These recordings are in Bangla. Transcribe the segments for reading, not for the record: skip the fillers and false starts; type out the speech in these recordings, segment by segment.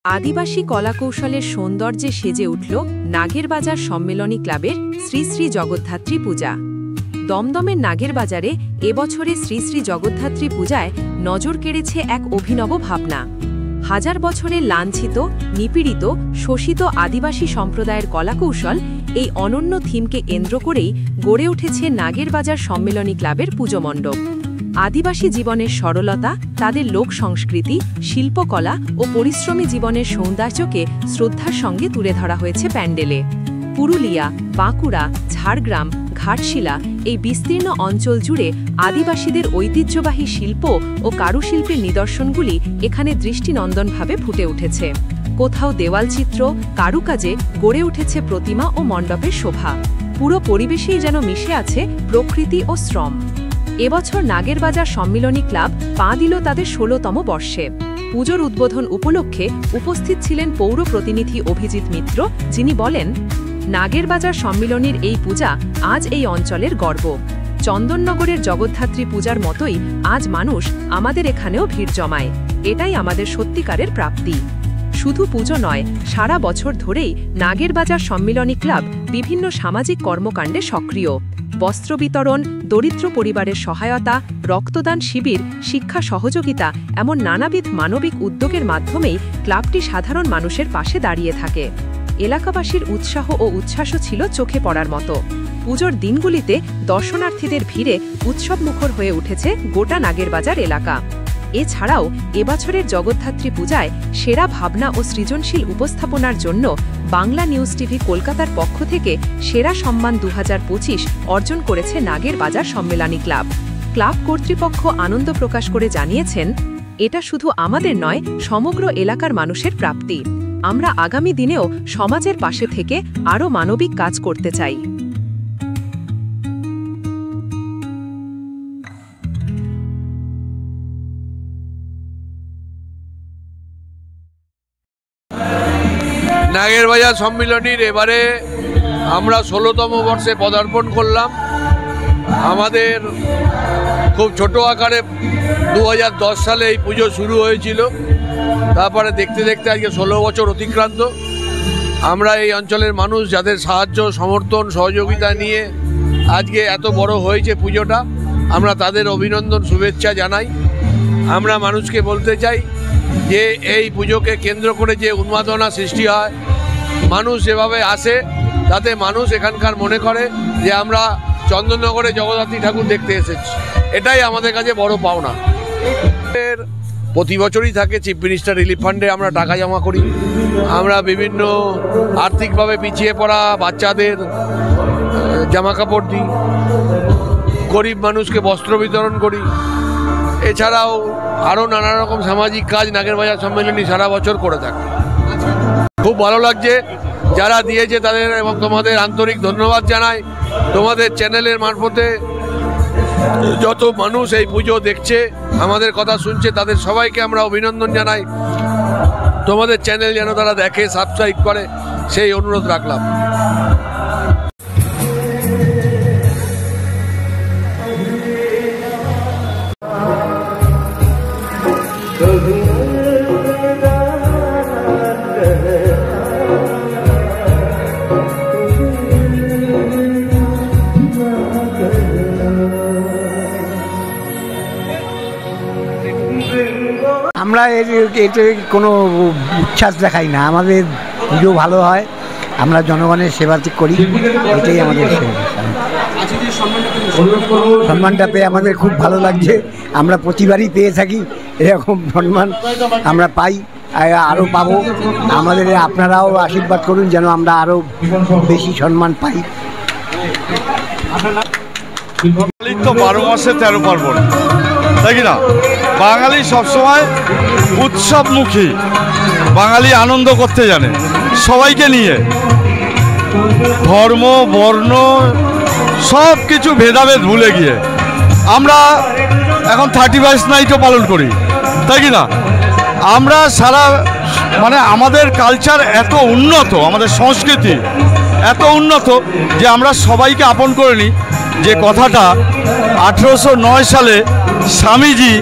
आदिवासी कलाकौशलेर सौंदर्ये सेजे उठल नागेर बाजार सम्मेलनी क्लाबेर श्री श्री जगद्धात्री पूजा। दमदमेर नागेर बाजारे এবছরে श्री श्री जगद्धात्री पूजाय नजर केड़ेছে एक अभिनव भावना। हाजार बछरेर लांछित निपीड़ित शोषित आदिवासी सम्प्रदायेर कलाकौशल এই অনন্য থিমকে কেন্দ্র করেই গড়ে উঠেছে নাগের বাজার সম্মেলনী ক্লাবের পুজোমণ্ডপ। আদিবাসী জীবনের সরলতা, তাদের লোক সংস্কৃতি, শিল্পকলা ও পরিশ্রমী জীবনের সৌন্দর্যকে শ্রদ্ধার সঙ্গে তুলে ধরা হয়েছে প্যান্ডেলে। পুরুলিয়া, বাঁকুড়া, ঝাড়গ্রাম, ঘাটশিলা এই বিস্তীর্ণ অঞ্চল জুড়ে আদিবাসীদের ঐতিহ্যবাহী শিল্প ও কারুশিল্পের নিদর্শনগুলি এখানে দৃষ্টিনন্দনভাবে ফুটে উঠেছে। কোথাও দেওয়ালচিত্র, কারুকাজে গড়ে উঠেছে প্রতিমা ও মণ্ডপের শোভা। পুরো পরিবেশেই যেন মিশে আছে প্রকৃতি ও শ্রম। এবছর নাগের বাজার সম্মিলনী ক্লাব পা দিল তাদের ১৬তম বর্ষে। পুজোর উদ্বোধন উপলক্ষে উপস্থিত ছিলেন পৌর প্রতিনিধি অভিজিৎ মিত্র, যিনি বলেন, নাগের বাজার সম্মিলনীর এই পূজা আজ এই অঞ্চলের গর্ব। চন্দননগরের জগদ্ধাত্রী পূজার মতোই আজ মানুষ আমাদের এখানেও ভিড় জমায়। এটাই আমাদের সত্যিকারের প্রাপ্তি। শুধু পুজো নয়, সারা বছর ধরেই নাগের বাজার সম্মিলনী ক্লাব বিভিন্ন সামাজিক কর্মকাণ্ডে সক্রিয়। বস্ত্র বিতরণ, দরিদ্র পরিবারের সহায়তা, রক্তদান শিবির, শিক্ষা সহযোগিতা এমন নানাবিধ মানবিক উদ্যোগের মাধ্যমেই ক্লাবটি সাধারণ মানুষের পাশে দাঁড়িয়ে থাকে। এলাকাবাসীর উৎসাহ ও উচ্ছ্বাসও ছিল চোখে পড়ার মতো। পুজোর দিনগুলিতে দর্শনার্থীদের ভিড়ে উৎসবমুখর হয়ে উঠেছে গোটা নাগের বাজার এলাকা। এছাড়াও এবছরের জগদ্ধাত্রী পূজায় সেরা ভাবনা ও সৃজনশীল উপস্থাপনার জন্য বাংলা নিউজ টিভি কলকাতার পক্ষ থেকে সেরা সম্মান ২০২৫ অর্জন করেছে নাগের বাজার সম্মেলনী ক্লাব। ক্লাব কর্তৃপক্ষ আনন্দ প্রকাশ করে জানিয়েছেন, এটা শুধু আমাদের নয়, সমগ্র এলাকার মানুষের প্রাপ্তি। আমরা আগামী দিনেও সমাজের পাশে থেকে আরও মানবিক কাজ করতে চাই। নাগের বাজার সম্মিলনীর এবারে আমরা ১৬তম বর্ষে পদার্পণ করলাম। আমাদের খুব ছোট আকারে ২০১০ সালে এই পুজো শুরু হয়েছিল। তারপরে দেখতে দেখতে আজকে ১৬ বছর অতিক্রান্ত। আমরা এই অঞ্চলের মানুষ যাদের সাহায্য, সমর্থন, সহযোগিতা নিয়ে আজকে এত বড় হয়েছে পুজোটা, আমরা তাদের অভিনন্দন, শুভেচ্ছা জানাই। আমরা মানুষকে বলতে চাই যে এই পুজোকে কেন্দ্র করে যে উন্মাদনা সৃষ্টি হয়, মানুষ যেভাবে আসে তাতে মানুষ এখানকার মনে করে যে আমরা চন্দননগরে জগদ্ধাত্রী ঠাকুর দেখতে এসেছি। এটাই আমাদের কাছে বড় পাওনা। প্রতি বছরই থাকে চিফ মিনিস্টার রিলিফ ফান্ডে আমরা টাকা জমা করি। আমরা বিভিন্ন আর্থিকভাবে পিছিয়ে পড়া বাচ্চাদের জামা কাপড় দিই, গরিব মানুষকে বস্ত্র বিতরণ করি। এছাড়াও আরও নানা রকম সামাজিক কাজ নাগের বাজার সম্মেলনী সারা বছর করে থাকে। খুব ভালো লাগছে যারা দিয়েছে তাদের, এবং তোমাদের আন্তরিক ধন্যবাদ জানাই। তোমাদের চ্যানেলের মারফতে যত মানুষ এই পুজো দেখছে, আমাদের কথা শুনছে, তাদের সবাইকে আমরা অভিনন্দন জানাই। তোমাদের চ্যানেল যেন তারা দেখে, সাবস্ক্রাইব করে, সেই অনুরোধ রাখলাম। আমরা এতে কোনো উচ্ছ্বাস দেখাই না। আমাদের পুজো ভালো হয়, আমরা জনগণের সেবা করি, এটাই আমাদের সম্মানটা পেয়ে আমাদের খুব ভালো লাগছে। আমরা প্রতিবারই পেয়ে থাকি এরকম সম্মান, আমরা পাই, আরও পাবো। আমাদের আপনারাও আশীর্বাদ করুন যেন আমরা আরও বেশি সম্মান পাই। তো ১২ মাসে ১৩ পার্বণ, তাই কি না? বাঙালি সবসময় উৎসবমুখী, বাঙালি আনন্দ করতে জানে সবাইকে নিয়ে। ধর্ম, বর্ণ সব কিছু ভেদাভেদ ভুলে গিয়ে আমরা এখন 31 নাইটও পালন করি, তাই কি না? আমরা সারা আমাদের কালচার এত উন্নত, আমাদের সংস্কৃতি এত উন্নত যে আমরা সবাইকে আপন করে নিই। যে কথাটা 1809 সালে স্বামীজি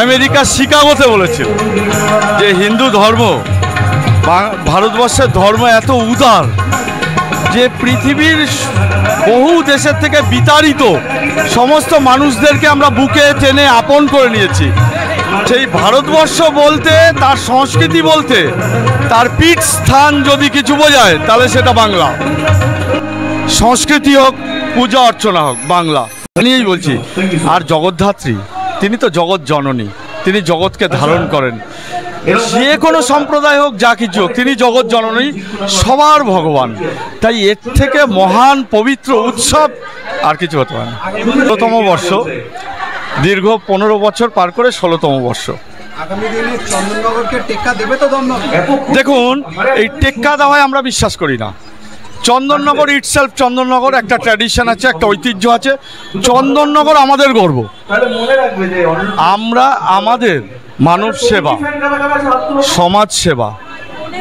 আমেরিকা শিকাগোতে বলেছিল যে হিন্দু ধর্ম ভারতবর্ষের ধর্ম এত উদার যে পৃথিবীর বহু দেশের থেকে বিতাড়িত সমস্ত মানুষদেরকে আমরা বুকে টেনে আপন করে নিয়েছি। সেই ভারতবর্ষ বলতে, তার সংস্কৃতি বলতে, তার পীঠ স্থান যদি কিছু বোঝায় তাহলে সেটা বাংলা। সংস্কৃতি হোক, পূজা অর্চনা হোক, বাংলা নিয়েই বলছি। আর জগদ্ধাত্রী, তিনি তো জগৎ জননী, তিনি জগৎকে ধারণ করেন। যে কোনো সম্প্রদায় হোক, যা কিছু হোক, তিনি জগৎ জননী, সবার ভগবান। তাই এর থেকে মহান পবিত্র উৎসব আর কিছু হতে পারে না। ১৬তম বর্ষ, দীর্ঘ ১৫ বছর পার করে ১৬তম বর্ষ। দেখুন, এই টেক্কা দেওয়ায় আমরা বিশ্বাস করি না। চন্দননগর ইটসেলফ, চন্দননগর একটা ট্র্যাডিশন আছে, একটা ঐতিহ্য আছে। চন্দননগর আমাদের গর্ব। আমরা আমাদের মানব সেবা, সমাজ সেবা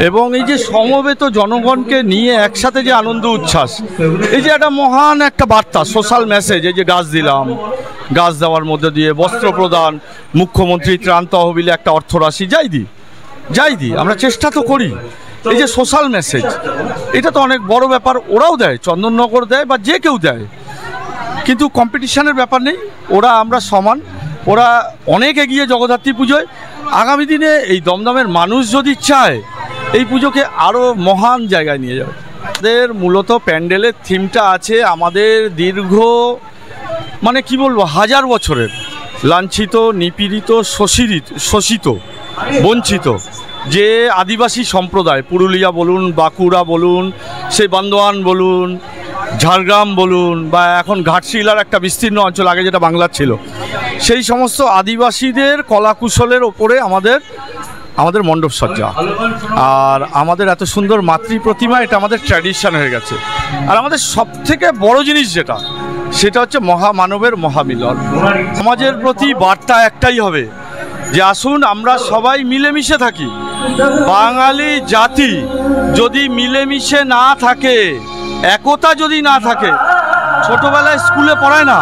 এবং এই যে সমবেত জনগণকে নিয়ে একসাথে যে আনন্দ উচ্ছ্বাস, এই যে একটা মহান একটা বার্তা, সোশ্যাল মেসেজ, এই যে গাছ দিলাম, গাছ দেওয়ার মধ্যে দিয়ে বস্ত্র প্রদান, মুখ্যমন্ত্রী ত্রাণ তহবিলে একটা অর্থরাশি যাই দিই, আমরা চেষ্টা তো করি। এই যে সোশ্যাল মেসেজ, এটা তো অনেক বড় ব্যাপার। ওরাও দেয়, চন্দননগর দেয় বা যে কেউ দেয়, কিন্তু কম্পিটিশনের ব্যাপার নেই। ওরা আমরা সমান, ওরা অনেক এগিয়ে জগদ্ধাত্রী পুজোয়। আগামী দিনে এই দমদমের মানুষ যদি চায় এই পুজোকে আরও মহান জায়গায় নিয়ে যাবে। আমাদের মূলত প্যান্ডেলের থিমটা আছে আমাদের দীর্ঘ, মানে কি বলবো, 1000 বছরের লাঞ্ছিত, নিপীড়িত, শোষিত, বঞ্চিত যে আদিবাসী সম্প্রদায়, পুরুলিয়া বলুন, বাঁকুড়া বলুন, সেই বান্দোয়ান বলুন, ঝাড়গ্রাম বলুন, বা এখন ঘাটশিলার একটা বিস্তীর্ণ অঞ্চল আগে যেটা বাংলার ছিল, সেই সমস্ত আদিবাসীদের কলাকুশলের ওপরে আমাদের মণ্ডপসজ্জা আর আমাদের এত সুন্দর মাতৃ প্রতিমা, এটা আমাদের ট্র্যাডিশন হয়ে গেছে। আর আমাদের সবথেকে বড় জিনিস সেটা হচ্ছে মহামানবের মহামিলন। সমাজের প্রতি বার্তা একটাই হবে যে আসুন আমরা সবাই মিলেমিশে থাকি। বাঙালি জাতি যদি মিলেমিশে না থাকে, একতা যদি না থাকে, ছোটবেলায় স্কুলে পড়ায় না,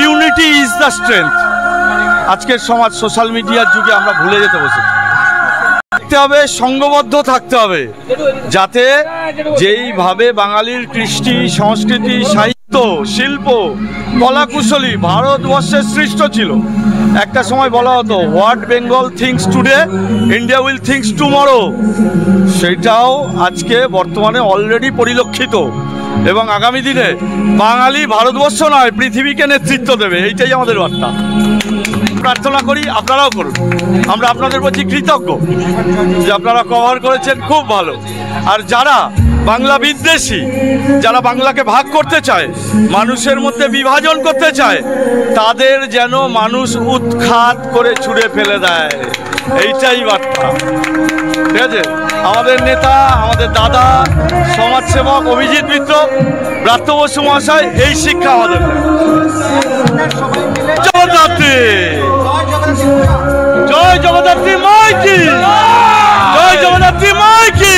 ইউনিটি ইজ দ্য স্ট্রেংথ। আজকের সমাজ সোশ্যাল মিডিয়ার যুগে আমরা ভুলে যেতে বসেছি। থাকতে হবে, সংঘবদ্ধ থাকতে হবে, যাতে যেইভাবে বাঙালির কৃষ্টি, সংস্কৃতি, সাহিত্য, শিল্প, কলাকুশলী ভারতবর্ষের সৃষ্ট ছিল। একটা সময় বলা হতো what Bengal things today, India will things tomorrow. সেটাও আজকে বর্তমানে অলরেডি পরিলক্ষিত এবং আগামী দিনে বাঙালি ভারতবর্ষ নয়, পৃথিবীকে নেতৃত্ব দেবে। এইটাই আমাদের বার্তা। প্রার্থনা করি আপনারাও করুন। আমরা আপনাদের প্রতি কৃতজ্ঞ যে আপনারা কভার করেছেন, খুব ভালো। আর যারা বাংলা বিদ্বেষী, যারা বাংলাকে ভাগ করতে চায়, মানুষের মধ্যে বিভাজন করতে চায়, তাদের যেন মানুষ উৎখাত করে ছুঁড়ে ফেলে দেয়, এইটাই বার্তা। ঠিক আছে? আমাদের নেতা, আমাদের দাদা, সমাজসেবক অভিজিৎ মিত্র, ব্রাত্য বসু মহাশয় এই শিক্ষা আমাদের দেয়। জগদ্ধাত্রী, জয় জগদ্ধাত্রী মাই কি, জয় জগদ্ধাত্রী মাই কি।